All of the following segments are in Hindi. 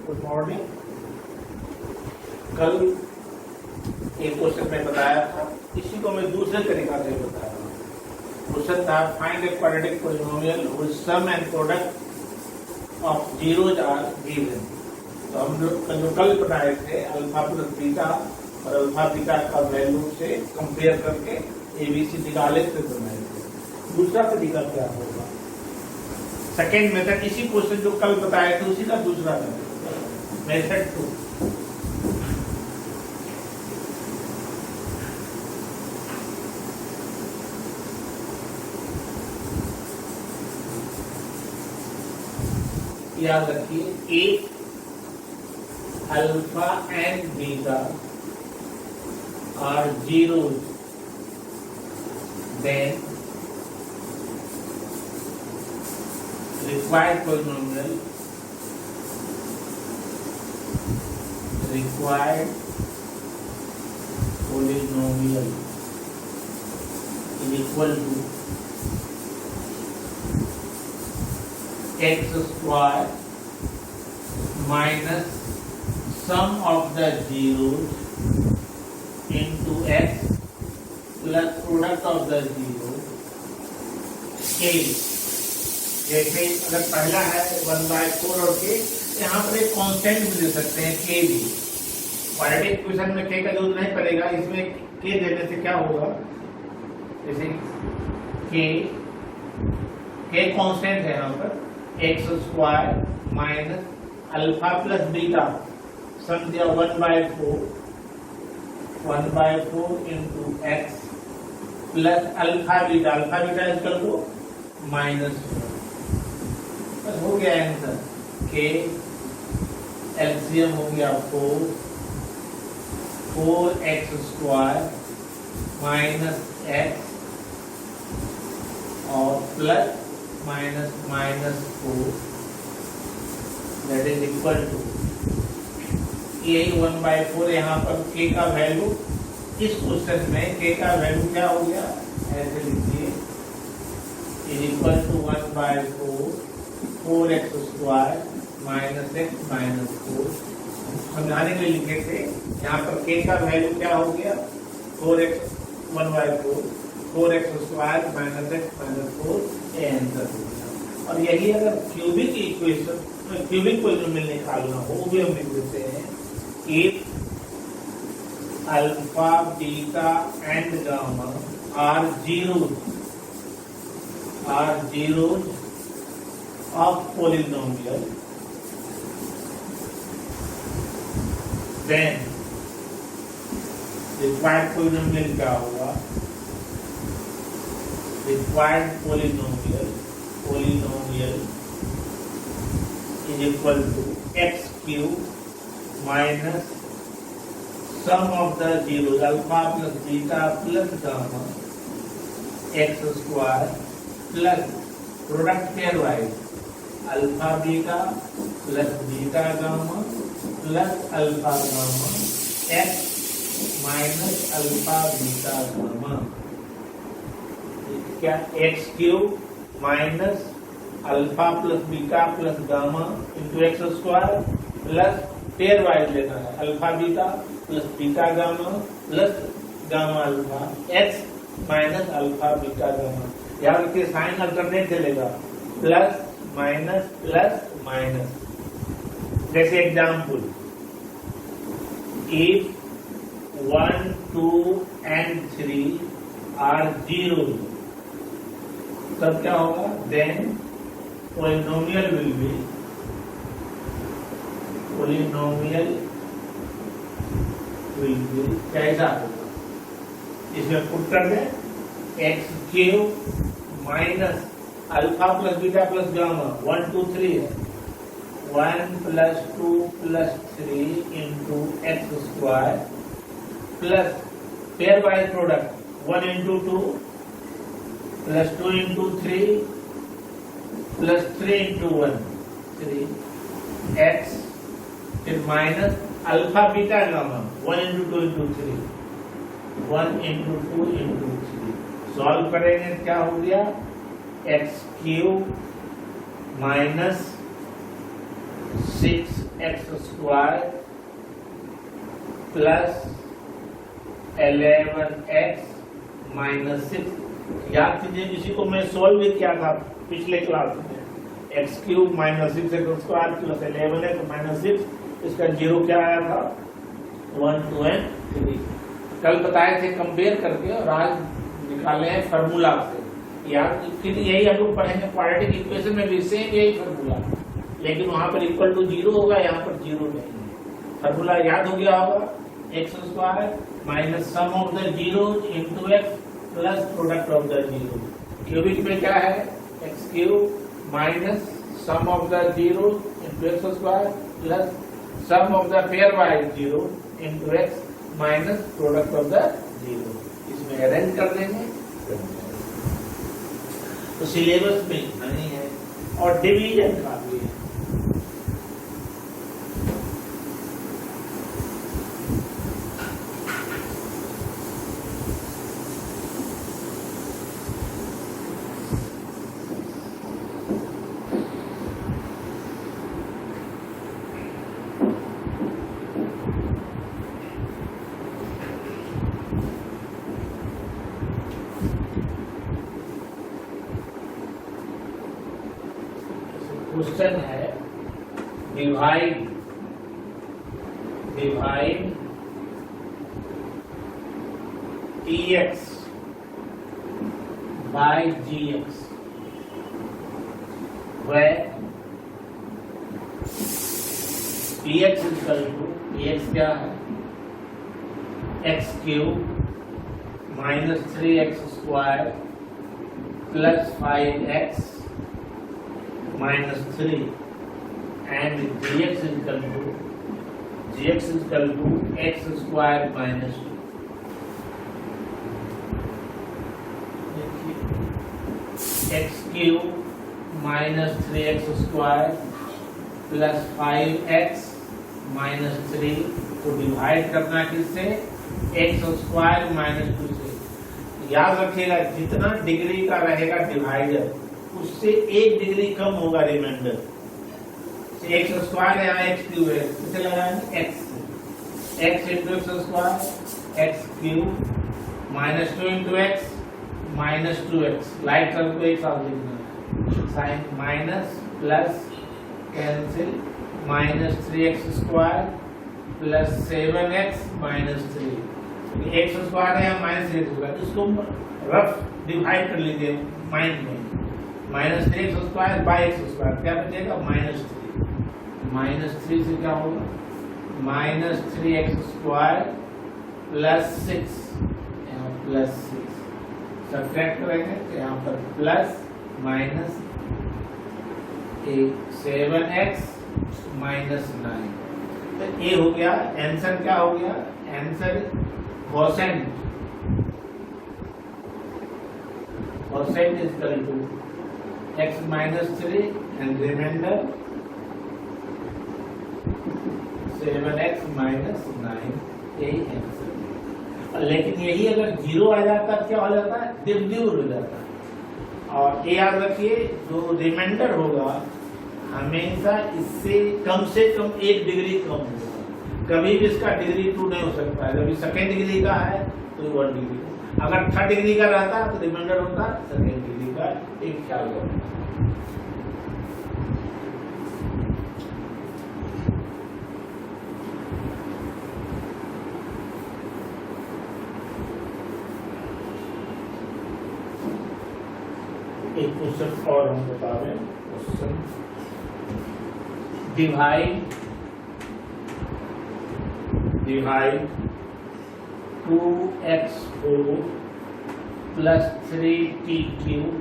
Good morning. कल एक क्वेश्चन में बताया था, इसी को मैं दूसरे तरीका से बताया। क्वेश्चन था find a quadratic polynomial which sum and product of zeros are given. तो हम लोग जो कल बनाए थे अल्फा प्लस बीटा और अल्फा बीटा का वैल्यू से कंपेयर करके एबीसी निकाले थे बनाए थे। दूसरा तरीका क्या होगा? सेकेंड मेथड, इसी क्वेश्चन जो कल बताए थे उसी का दूसरा मेथड 2। याद रखिए, एक alpha and beta are zero, then required polynomial is equal to x square minus sum of the zeros into x plus product of the zeros k। जैसे अगर पहला है 1/4 और k, यहाँ पर एक कांस्टेंट भी दे सकते हैं k भी। क्वाड्रेटिक इक्वेशन में k का जरूरत नहीं पड़ेगा, इसमें k देने से क्या होगा, जैसे k कांस्टेंट है यहाँ पर, x square minus alpha plus beta, sum दिया 1/4 into x plus alpha beta इसका को माइनस हो गया आंसर। के एलसीएम हो गया 4x स्क्वायर माइनस x और plus minus 4 that is equal to, यही 1/4। यहाँ पर k का वैल्यू, इस क्वेश्चन में k का वैल्यू क्या हो गया, ऐसे लिखिए, is equal to 1/4 4x square minus x minus 4। समझाने के लिए लिखे थे, यहाँ पर k का वैल्यू क्या हो गया, 1/4 4x square minus x minus 4, ये आंसर हो गया। और यही अगर क्यूबिक इक्वेशन, क्यूबिक पॉलिनोमियल निकालना हो, वो भी हम लिख देते हैं, if alpha beta and gamma are zeros of polynomial, then required polynomial क्या होगा, required polynomial is equal to x cube minus sum of the zeros alpha plus beta plus gamma x square plus product pairwise alpha beta plus beta gamma plus alpha gamma x minus alpha beta gamma, क्या x cube minus alpha plus beta plus gamma into x square plus pairwise लेना है, alpha beta plus beta gamma plus gamma alpha x minus alpha beta gamma. याद रखिए, साइन अल्टरनेट चलेगा, प्लस माइनस। जैसे example, if 1 2 and 3 are zero, तब क्या होगा, देन पोलिनोमियल विल बी कैसा होगा, इसमें पुट कर दें, x cube minus alpha plus beta plus gamma 1 2 3 है, 1 plus 2 plus 3 into x square plus pairwise product 1 into 2 plus 2 into 3 plus 3 into 1 3 x, फिर minus alpha beta gamma 1 into 2 into 3 1 into 2 into 3। Solve करेंगे क्या हो गया, x cube minus 6 x square plus 11x minus 6। याद कीजिए इसी को मैं सोल्व भी किया था पिछले क्लास में। X cube minus 6x square plus 11x minus 6, इसका जीरो क्या आया था 1 2 and 3। कल बताए थे कंपेयर करके और आज निकाले हैं फार्मूला से। याद फिर यही हम लोग पढ़ेंगे क्वाड्रेटिक इक्वेशन में भी सेम यही फार्मूला, लेकिन वहां पर इक्वल टू जीरो होगा, यहाँ पर जीरो नहीं है। फार्मूला याद हो गया होगा, x square minus sum of the zero into x plus product of the zero. Cubic में क्या है x cube minus sum of the zero into x square plus sum of the pair by zero into x minus product of the zero. इसमें अरेंज कर देंगे तो सिलेबस में इतना ही है और डिवीजन का भी है। क्वेश्चन है divide tx by gx where tx is equal to tx क्या है x cube minus 3x square plus 5x minus 3 and gx is equal to x square minus 2। x cube minus 3x square plus 5x minus 3 को डिवाइड करना किससे x स्क्वायर माइनस 2 से। याद रखिएगा जितना डिग्री का रहेगा डिवाइडर उससे 1 डिग्री कम होगा रिमाइंडर। एक्स स्क्वायर है यहाँ एक्स क्यूब है, किसे लगाएंगे x into x square x cube minus 2 into x minus 2x। Light colour को एक साथ लिखना है, sign minus plus cancel minus 3x square plus 7x minus 3। X square है यहाँ माइनस 3x स्क्वायर, इसको रफ डिवाइड कर लीजिए माइंड में। Minus 3x square by x square क्या बचेगा माइनस 3। माइनस 3 से क्या होगा माइनस 3x स्क्वायर प्लस 6, यहाँ प्लस 6 सब्ट्रैक्ट करेंगे तो यहाँ पर प्लस माइनस 7x माइनस 9। तो ये हो गया आंसर। क्या हो गया answer quotient is equal to x minus 3 and remainder 7x minus 9। यही आंसर। लेकिन यही अगर जीरो आ जाता क्या हो जाता है डिविजिबल हो जाता है। और ये याद रखिए जो रिमाइंडर होगा हमेशा इससे कम 1 डिग्री कम होगा। कभी भी इसका डिग्री 2 नहीं हो सकता है। जब सेकेंड डिग्री का है तो 1 डिग्री, अगर 3rd डिग्री का रहता तो रिमाइंडर होता सेकेंड डिग्री का। एक ख्याल रखना। एक क्वेश्चन और हम बता रहे हैं। Question divide 2x4 plus 3t cube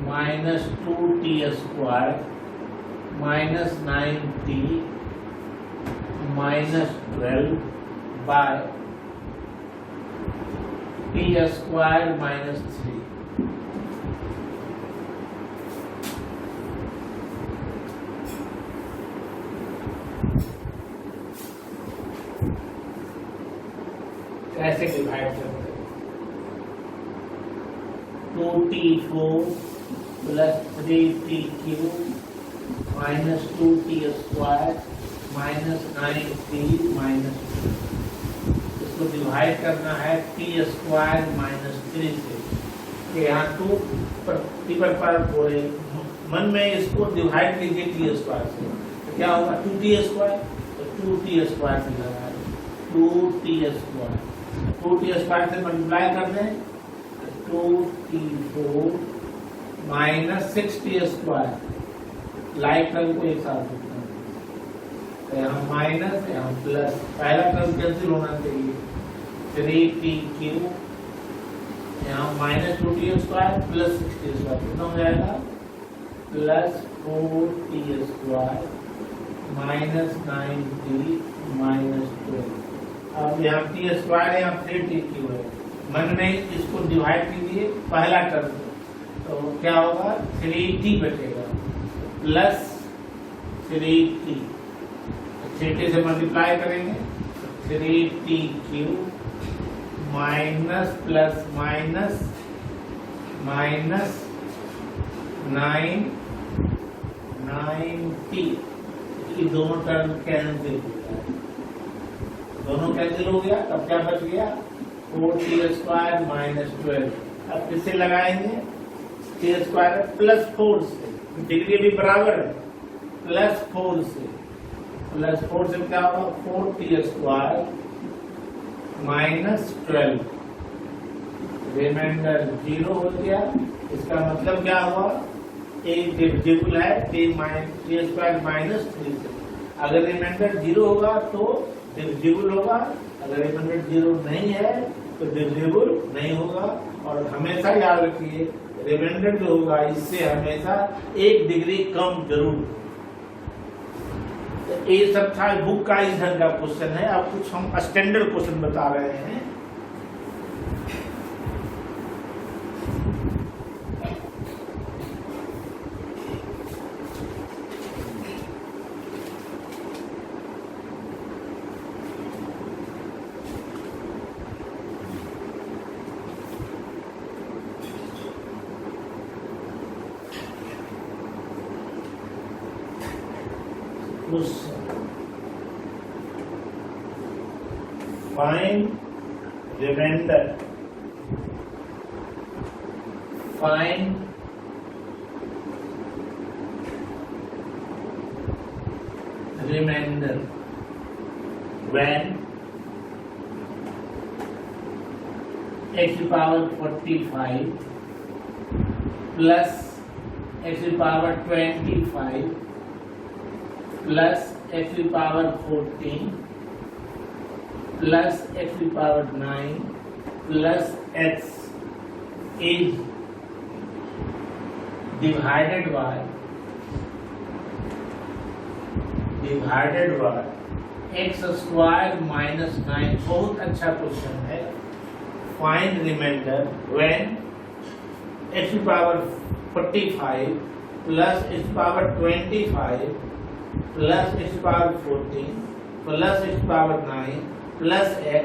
minus 2t square minus 9t minus 12 by t square minus 3। कैसे डिवाइड करते हैं 2t4 plus 3t cube minus 2t square minus 9t minus 2। इसको डिवाइड करना है t स्क्वायर माइनस 3 से। यहाँ 2 पर बोले मन में इसको डिवाइड कीजिए टी स्क्वायर से, तो क्या होगा 2t स्क्वायर, तो 2t स्क्वायर से लगा 2t स्क्वायर, 2t स्क्वायर से मल्टीप्लाई कर दें 2t4 minus 6t square. Like term को एक साथ लिखना है, तो यहाँ माइनस यहाँ प्लस, पहला टर्म कैंसिल होना चाहिए 3t क्यूब, यहाँ minus 2t square plus 6t square कितना हो जाएगा plus 4t square minus 9t minus 12। अब यहाँ t स्क्वायर है, यहाँ 3t क्यूब है, मन में इसको डिवाइड कीजिए पहला टर्म, तो क्या होगा 3t बचेगा प्लस 3t, 3t से मल्टीप्लाई करेंगे 3t cube minus plus minus minus 9t, ये दोनों टर्म कैंसिल हो गया, दोनों कैंसिल हो गया। अब क्या बच गया 4t स्क्वायर माइनस 12। अब किससे लगाएंगे t स्क्वायर प्लस 4 से, डिग्री भी बराबर है, प्लस 4 से, प्लस 4 से क्या होगा 4t स्क्वायर माइनस 12, रिमाइंडर 0 हो गया। इसका मतलब क्या हुआ एक डिविजिबल है t स्क्वायर माइनस 3 से। अगर रिमाइंडर 0 होगा तो डिविजिबल होगा, अगर रिमाइंडर 0 नहीं है तो डिविजिबल नहीं होगा। और हमेशा याद रखिए रिमाइंडर जो होगा इससे हमेशा 1 डिग्री कम जरूर। तो ये सब था बुक का इस ढंग का क्वेश्चन है। अब कुछ हम स्टैंडर्ड क्वेश्चन बता रहे हैं। Find remainder. Find remainder when x to the power 45 plus x to the power 25 plus x to the power 14 plus x to the power 9 plus x is divided by x square minus 9। बहुत अच्छा क्वेश्चन है। Find remainder when x to the power 45 plus x to the power 25 plus x to the power 14 plus x to the power 9 plus x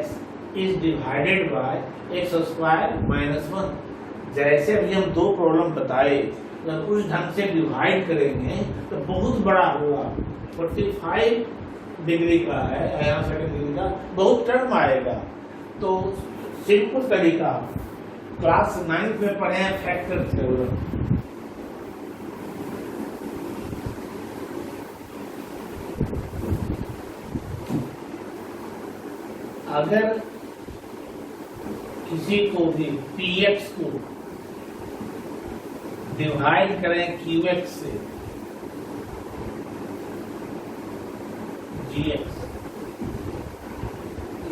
is divided by x square minus 1। जैसे अभी हम दो प्रॉब्लम बताए, जब उस ढंग से डिवाइड करेंगे तो बहुत बड़ा होगा। 45 डिग्री का है, यहाँ सेकंड डिग्री का बहुत टर्म आएगा। तो सिंपल तरीका क्लास 9 में पढ़े हैं फैक्टर थ्योरम। अगर किसी को भी px को डिवाइड करें qx से gx,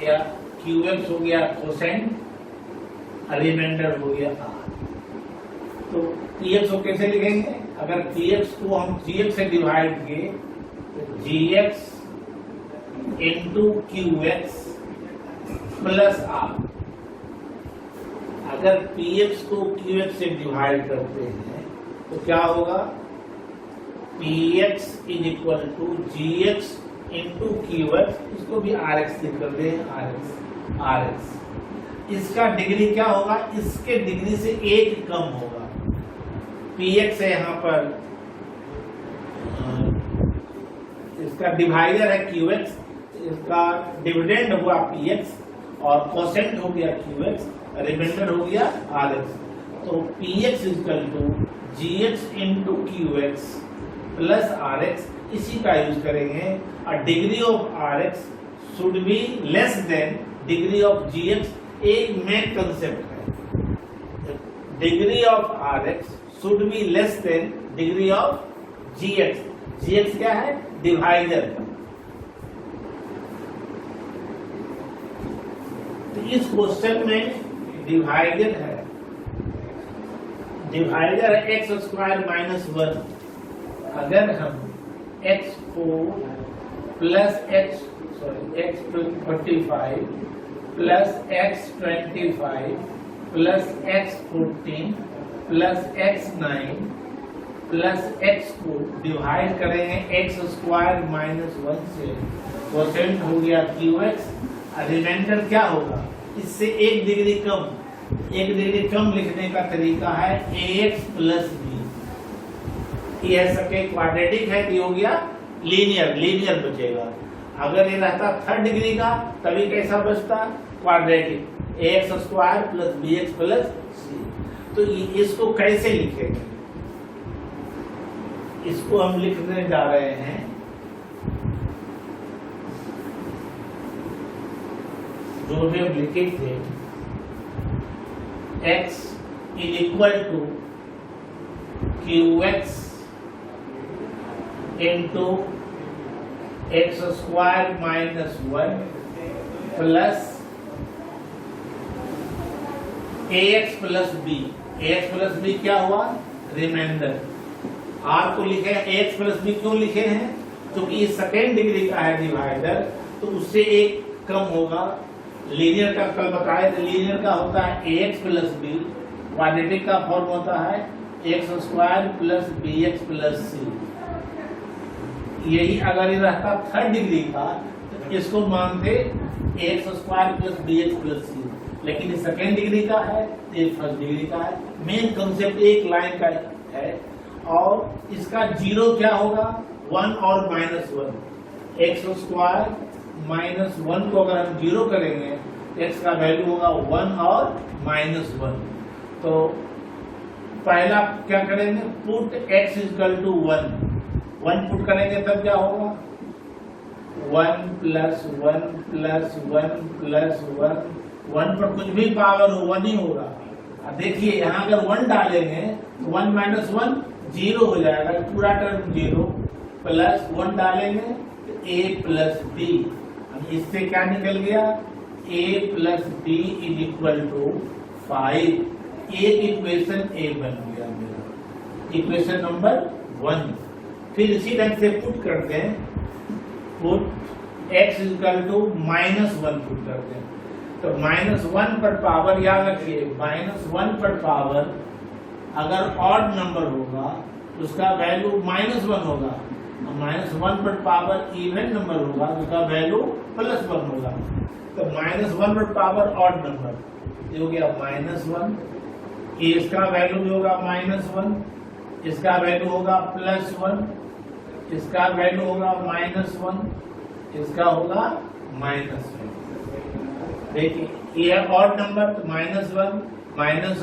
या qx हो गया कोसाइन, रिमाइंडर हो गया r, तो px को कैसे लिखेंगे? अगर px को हम gx से डिवाइड किए तो gx into qx plus r. अगर px को qx से डिवाइड करते हैं तो क्या होगा px is equal to gx into qx, इसको भी rx लिख कर दे, rx। इसका डिग्री क्या होगा? इसके डिग्री से 1 कम होगा। px है यहाँ पर इसका डिवाइडर है QX, इसका डिविडेंड हुआ PX और कोसेंट हो गया QX, रिमाइंडर हो गया RX। तो PX equal to GX into QX plus RX, इसी का यूज करेंगे। और degree of RX should be less than degree of GX एक मेन कंसेप्ट है। Degree of RX should be less than degree of GX। GX क्या है? डिवाइडर। तो इस क्वेश्चन में डिवाइडर है, डिवाइडर है एक्स स्क्वायर माइनस 1। अगर हम x को plus x 45 plus x25 plus x14 plus x9 plus x को डिवाइड करेंगे x स्क्वायर माइनस 1 से, कोसेंट हो गया QX। रिमाइंडर क्या होगा? इससे एक डिग्री कम लिखने का तरीका है ax प्लस b। यह सबके क्वाड्रेटिक है, ये हो गया लीनियर बचेगा। अगर ये रहता थर्ड डिग्री का तभी कैसा बचता? Quadratic, ax square plus bx plus c। तो इसको कैसे लिखेंगे? इसको हम लिखने जा रहे हैं जो भी हम लिखे थे, x is equal to QX into x square minus 1 plus ax plus b। ax plus b क्या हुआ? रिमाइंडर। R को लिखे ax प्लस b क्यों लिखे हैं? क्योंकि ये सेकेंड डिग्री का है डिवाइडर, तो उससे एक कम होगा। लीनियर का कल बताया, लीनियर का होता है ax प्लस b, क्वाड्रेटिक का फॉर्म होता है x square plus bx plus c। यही अगर ये रहता थर्ड डिग्री का तो इसको मानते x square plus bx plus c, लेकिन ये सेकेंड डिग्री का है, ये फर्स्ट डिग्री का है। मेन कंसेप्ट एक लाइन का है। और इसका जीरो क्या होगा? 1 और माइनस 1। एक्स स्क्वायर माइनस 1 को अगर हम जीरो करेंगे x का वैल्यू होगा 1 और माइनस 1। तो पहला क्या करेंगे? Put x equal to 1 put करेंगे तब क्या होगा? 1 प्लस 1 प्लस 1 प्लस 1 पर कुछ भी पावर हो 1 ही होगा। अब देखिए यहाँ अगर 1 डालेंगे तो 1 माइनस 1 जीरो हो जाएगा, पूरा टर्म जीरो, प्लस 1 डालेंगे तो a प्लस b। इससे क्या निकल गया? a plus b is equal to 5। एक इक्वेशन a बन गया मेरा, इक्वेशन नंबर 1। फिर इसी ढंग से पुट करते हैं, put x equal to minus 1 put करते हैं। तो माइनस 1 पर पावर याद रखिए, माइनस 1 पर पावर अगर ऑड नंबर होगा तो उसका वैल्यू माइनस 1 होगा, माइनस 1 पर पावर इवन नंबर होगा तो उसका वैल्यू प्लस 1 होगा। तो माइनस 1 पर पावर ऑड नंबर, ये हो गया माइनस 1, इसका वैल्यू भी होगा माइनस 1, इसका वैल्यू होगा प्लस 1, इसका वैल्यू होगा माइनस 1, इसका होगा माइनस 1। देखिए ये ऑड नंबर, तो माइनस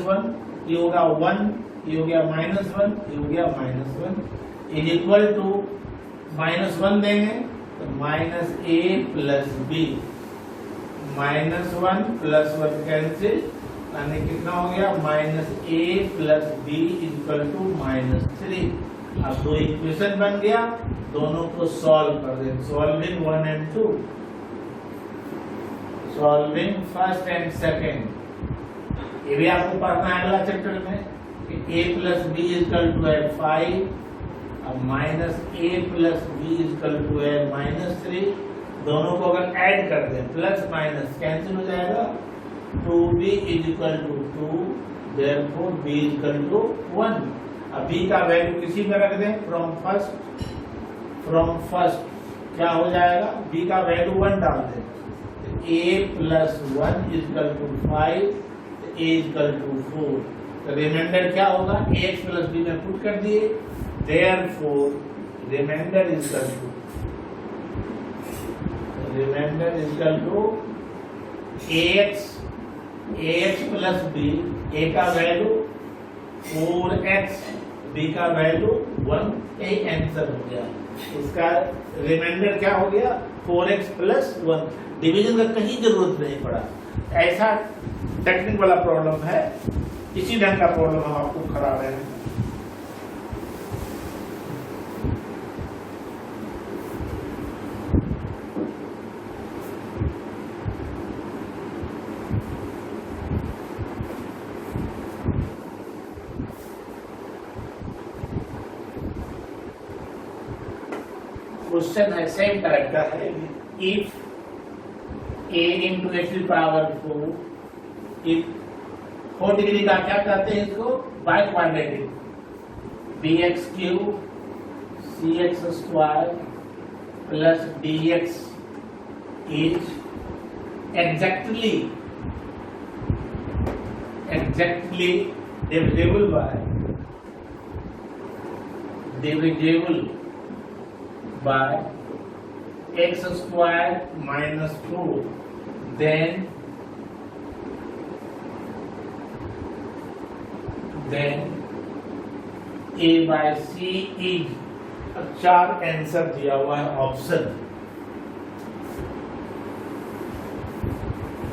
1, ये होगा 1, ये हो गया माइनस 1, ये हो गया minus 1 is equal to minus 1 देंगे तो minus a plus b, minus 1 plus 1 cancel, यानी कितना हो गया? Minus a plus b equal to minus 3। अब दो इक्वेशन बन गया, दोनों को सॉल्व कर दें। Solving 1 and 2, solving first and second. ये भी आपको पढ़ना है अगला चैप्टर में कि a plus b equal to है 5, अब minus a plus b equal to है माइनस 3। दोनों को अगर ऐड कर दें, प्लस माइनस कैंसिल हो जाएगा, 2b is equal to 2, therefore b equal to 1। अब b का वैल्यू किसी में रख दें, फ्रॉम फर्स्ट क्या हो जाएगा? b का वैल्यू 1 डाल दें, a plus 1 equal to 5, a equal to 4। तो रिमाइंडर क्या होगा? ax प्लस b में पुट कर दिए, therefore remainder equal to remainder is equal to ax plus b, a का वैल्यू 4x, b का वैल्यू 1, यही आंसर हो गया। इसका रिमाइंडर क्या हो गया 4x प्लस 1। डिवीजन का कहीं जरूरत नहीं पड़ा। ऐसा टेक्निक वाला प्रॉब्लम है, इसी ढंग का प्रॉब्लम हम आपको करा रहे हैं। क्वेश्चन है सेम टाइप का है। इफ a इंटू एक्स की पावर 4, इफ 4 डिग्री का क्या कहते हैं इसको, by quadratic, bx cube cx square plus dx is exactly divisible by x square minus 2, then a by c is, अब 4 आंसर दिया हुआ है ऑप्शन।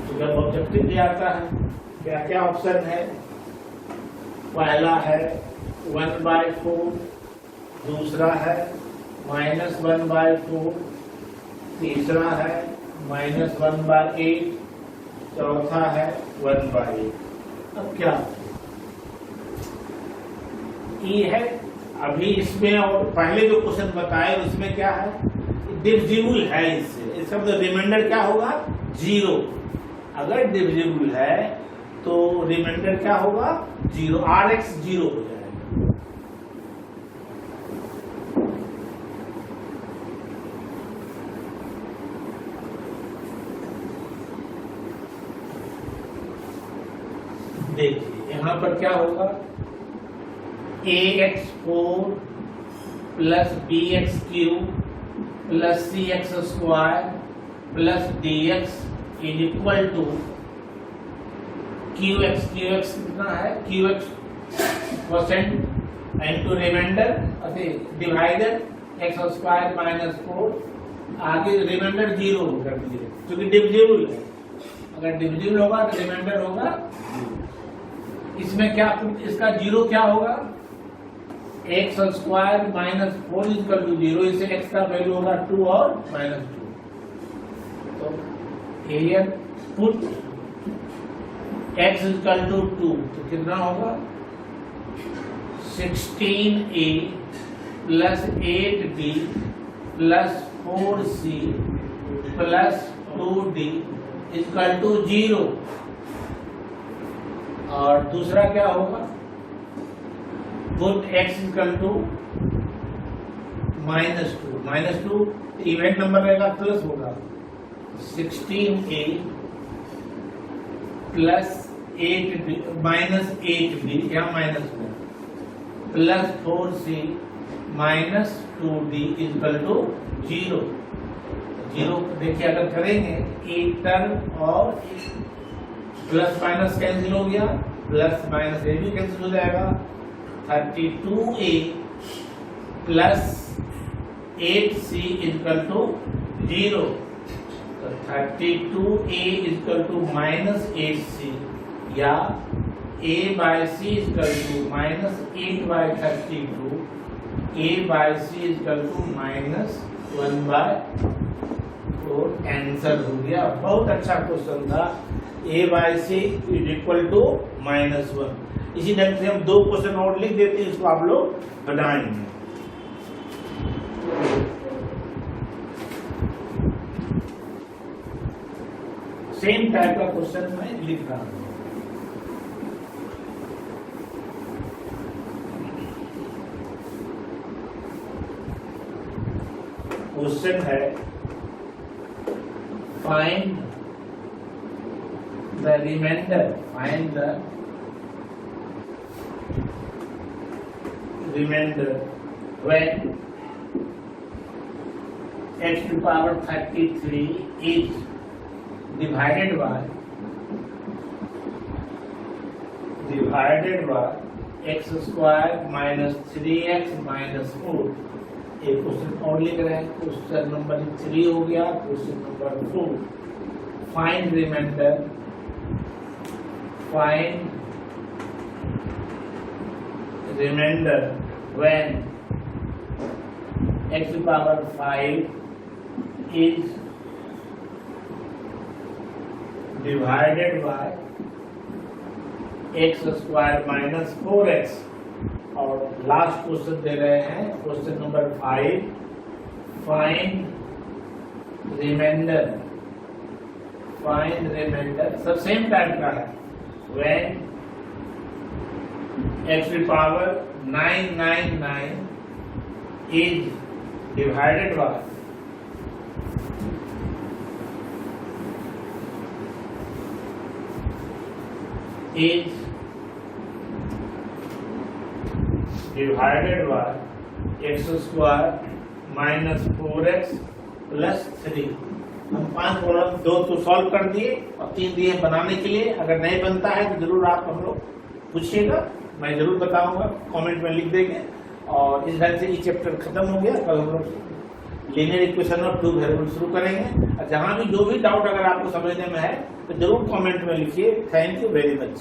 तो जब ऑब्जेक्टिव दिया आता है क्या क्या ऑप्शन है, पहला है 1/4, दूसरा है -1/4, तीसरा है -1/8, चौथा है 1/8। अब क्या ये है अभी इसमें, और पहले जो क्वेश्चन बताए उसमें क्या है, डिविजिबल है इससे, इसका मतलब रिमाइंडर क्या होगा 0। अगर डिविजिबल है तो रिमाइंडर क्या होगा 0, rx 0 हो जाएगा। देखिए यहां पर क्या होगा, ax4 plus bx cube plus cx square plus dx is equal to qx कितना है, qx percent into remainder divided x square minus 4, आगे रिमाइंडर 0 कर दीजिए क्योंकि डिविजिबल है। अगर डिविजिबल होगा तो रिमाइंडर होगा 0। इसमें क्या, इसका 0 क्या होगा, x square minus 4 equal to 0, इससे x का वैल्यू होगा 2 और -2। तो एरियर पुट x इक्वल टू 2, तो कितना होगा 16a plus 8b plus 4c plus 2d equal to 0। और दूसरा क्या होगा, put x equal to -2 event number रहेगा प्लस होगा 16a plus 8b minus 8b या minus plus 4c minus 2d equal to 0। देखिए अगर करेंगे एक टर्म और प्लस माइनस कैंसिल हो गया, प्लस माइनस ये भी कैंसिल हो जाएगा, 32a plus 8c equal to 0। तो 32a equal to minus 8c या a by c equal to minus 8/32, a by c equal to minus 1/4 answer हो गया। बहुत अच्छा क्वेश्चन था। a by c is equal to -1। इसी ढंग से हम 2 क्वेश्चन और लिख देते हैं, इसको आप लोग बनाएंगे। सेम टाइप का क्वेश्चन मैं लिख रहा हूं। क्वेश्चन है find the remainder, find the remainder when x to the power 33 is divided by x square minus 3x minus 4। एक क्वेश्चन और लिख रहे हैं, क्वेश्चन नंबर 3 हो गया, question number 4। Find remainder when x to the power 5 is divided by x square minus 4x। और लास्ट क्वेश्चन दे रहे हैं, क्वेश्चन नंबर 5, फाइंड रिमाइंडर सब सेम टाइप का है। when x to the power 999 is divided by x square minus 4x plus 3। हम 5 प्रॉब्लम 2 तो सॉल्व कर दिए और 3 दिए बनाने के लिए। अगर नहीं बनता है तो जरूर आप हम लोग पूछिएगा, मैं जरूर बताऊंगा, कमेंट में लिख देंगे। और इस ढंग से ये चैप्टर खत्म हो गया। कल हम लोग लीनियर इक्वेशन और 2 वेरिएबल शुरू करेंगे। और जहां भी जो भी डाउट अगर आपको समझने में है तो जरूर कमेंट में लिखिए। Thank you very much.